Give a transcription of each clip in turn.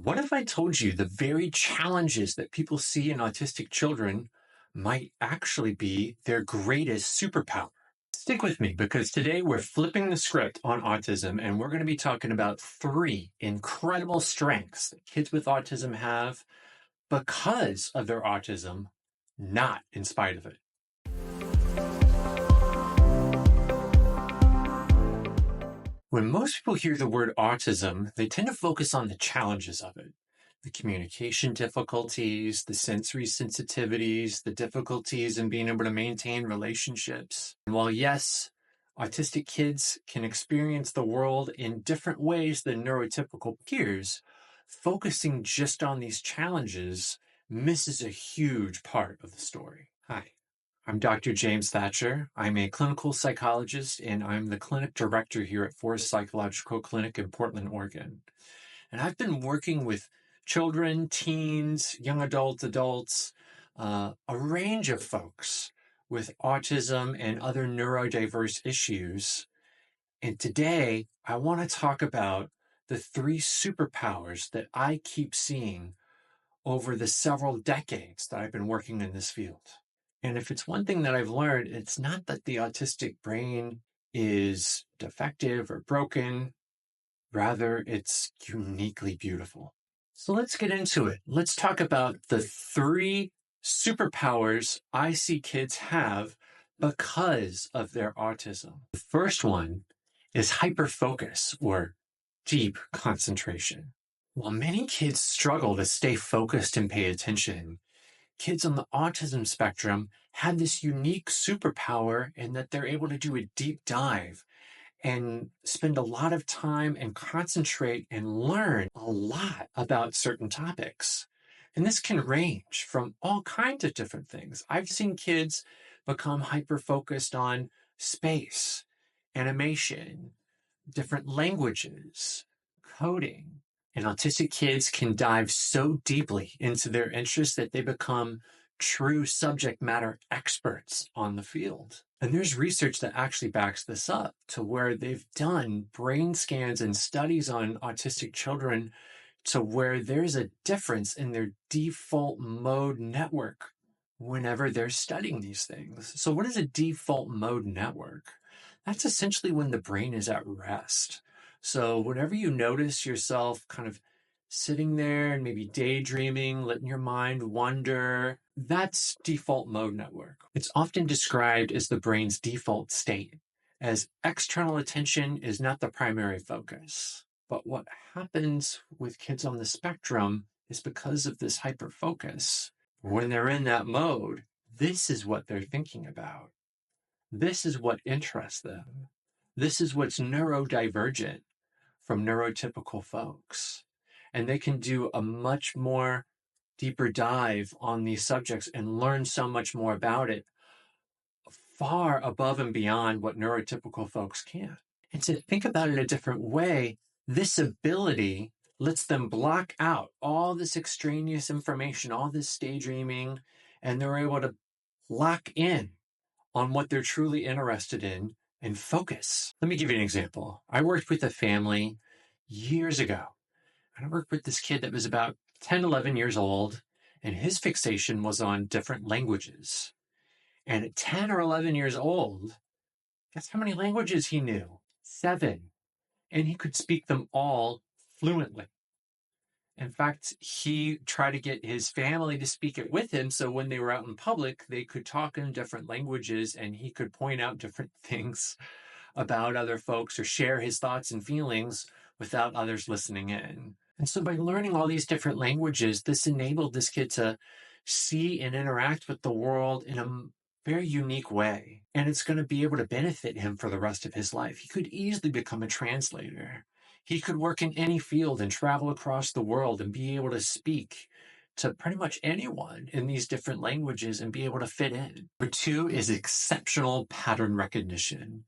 What if I told you the very challenges that people see in autistic children might actually be their greatest superpower? Stick with me because today we're flipping the script on autism and we're going to be talking about 3 incredible strengths that kids with autism have because of their autism, not in spite of it. When most people hear the word autism, they tend to focus on the challenges of it. The communication difficulties, the sensory sensitivities, the difficulties in being able to maintain relationships. And while yes, autistic kids can experience the world in different ways than neurotypical peers, focusing just on these challenges misses a huge part of the story. Hi. I'm Dr. James Thatcher. I'm a clinical psychologist, and I'm the clinic director here at Forest Psychological Clinic in Portland, Oregon. And I've been working with children, teens, young adults, a range of folks with autism and other neurodiverse issues. And today, I want to talk about the 3 superpowers that I keep seeing over the several decades that I've been working in this field. And if it's one thing that I've learned, it's not that the autistic brain is defective or broken. Rather, it's uniquely beautiful. So let's get into it. Let's talk about the 3 superpowers I see kids have because of their autism. The first one is hyperfocus, or deep concentration. While many kids struggle to stay focused and pay attention, kids on the autism spectrum have this unique superpower in that they're able to do a deep dive and spend a lot of time and concentrate and learn a lot about certain topics. And this can range from all kinds of different things. I've seen kids become hyper-focused on space, animation, different languages, coding. And autistic kids can dive so deeply into their interests that they become true subject matter experts on the field. And there's research that actually backs this up to where they've done brain scans and studies on autistic children to where there's a difference in their default mode network whenever they're studying these things. So what is a default mode network? That's essentially when the brain is at rest. So whenever you notice yourself kind of sitting there and maybe daydreaming, letting your mind wander, that's default mode network. It's often described as the brain's default state, as external attention is not the primary focus. But what happens with kids on the spectrum is because of this hyperfocus, when they're in that mode, this is what they're thinking about. This is what interests them. This is what's neurodivergent from neurotypical folks. And they can do a much more deeper dive on these subjects and learn so much more about it, far above and beyond what neurotypical folks can. And to think about it a different way, this ability lets them block out all this extraneous information, all this daydreaming, and they're able to lock in on what they're truly interested in and focus. Let me give you an example. I worked with a family years ago, and I worked with this kid that was about 10, 11 years old, and his fixation was on different languages. And at 10 or 11 years old, guess how many languages he knew? 7. And he could speak them all fluently. In fact, he tried to get his family to speak it with him, so when they were out in public, they could talk in different languages and he could point out different things about other folks or share his thoughts and feelings without others listening in. And so by learning all these different languages, this enabled this kid to see and interact with the world in a very unique way. And it's going to be able to benefit him for the rest of his life. He could easily become a translator. He could work in any field and travel across the world and be able to speak to pretty much anyone in these different languages and be able to fit in. Number 2 is exceptional pattern recognition.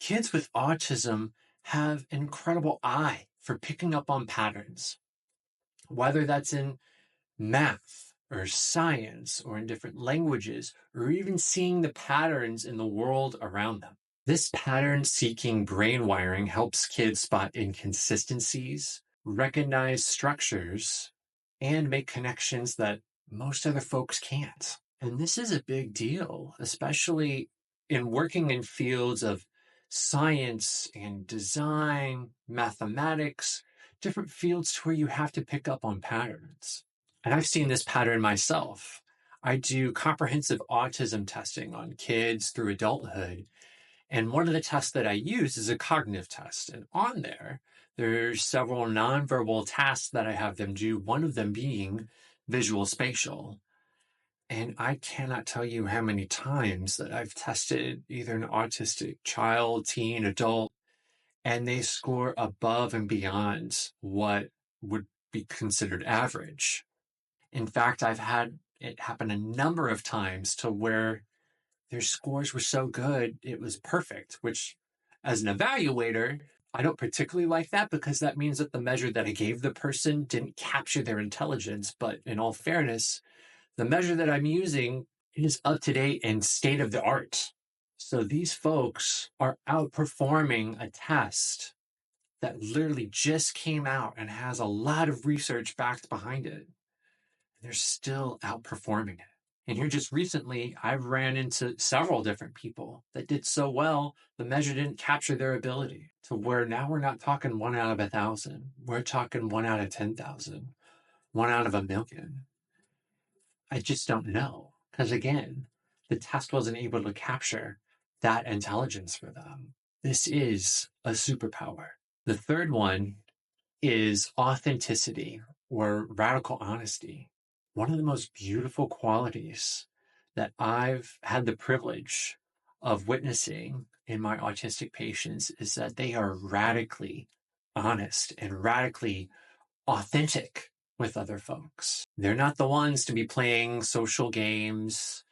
Kids with autism have an incredible eye for picking up on patterns, whether that's in math or science or in different languages, or even seeing the patterns in the world around them. This pattern-seeking brain wiring helps kids spot inconsistencies, recognize structures, and make connections that most other folks can't. And this is a big deal, especially in working in fields of science and design, mathematics, different fields to where you have to pick up on patterns. And I've seen this pattern myself. I do comprehensive autism testing on kids through adulthood. And one of the tests that I use is a cognitive test. And on there, there's several nonverbal tasks that I have them do, one of them being visual spatial. And I cannot tell you how many times that I've tested either an autistic child, teen, adult, and they score above and beyond what would be considered average. In fact, I've had it happen a number of times to where their scores were so good, it was perfect, which as an evaluator, I don't particularly like that because that means that the measure that I gave the person didn't capture their intelligence. But in all fairness, the measure that I'm using is up to date and state of the art. So these folks are outperforming a test that literally just came out and has a lot of research backed behind it. They're still outperforming it. And here just recently, I've ran into several different people that did so well, the measure didn't capture their ability to where now we're not talking 1 out of 1,000. We're talking 1 out of 10,000, 1 out of 1,000,000. I just don't know. Because again, the test wasn't able to capture that intelligence for them. This is a superpower. The third one is authenticity or radical honesty. One of the most beautiful qualities that I've had the privilege of witnessing in my autistic patients is that they are radically honest and radically authentic with other folks. They're not the ones to be playing social games,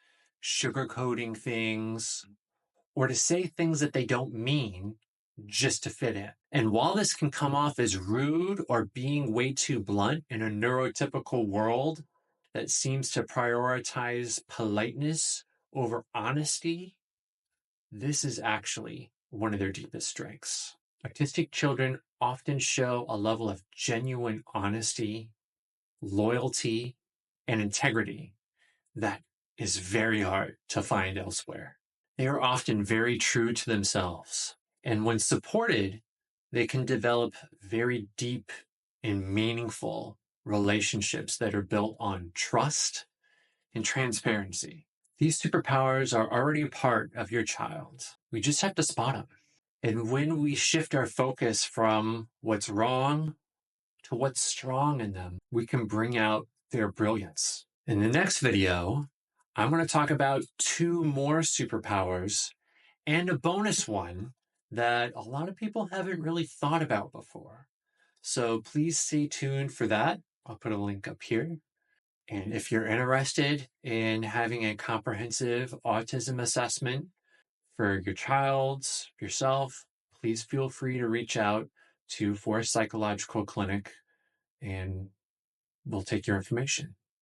sugarcoating things, or to say things that they don't mean just to fit in. And while this can come off as rude or being way too blunt in a neurotypical world that seems to prioritize politeness over honesty, this is actually one of their deepest strengths. Autistic children often show a level of genuine honesty, loyalty, and integrity that is very hard to find elsewhere. They are often very true to themselves. And when supported, they can develop very deep and meaningful relationships that are built on trust and transparency. These superpowers are already a part of your child. We just have to spot them. And when we shift our focus from what's wrong to what's strong in them, we can bring out their brilliance. In the next video, I'm going to talk about 2 more superpowers and a bonus one that a lot of people haven't really thought about before. So please stay tuned for that. I'll put a link up here. And if you're interested in having a comprehensive autism assessment for your child, yourself, please feel free to reach out to Forest Psychological Clinic and we'll take your information.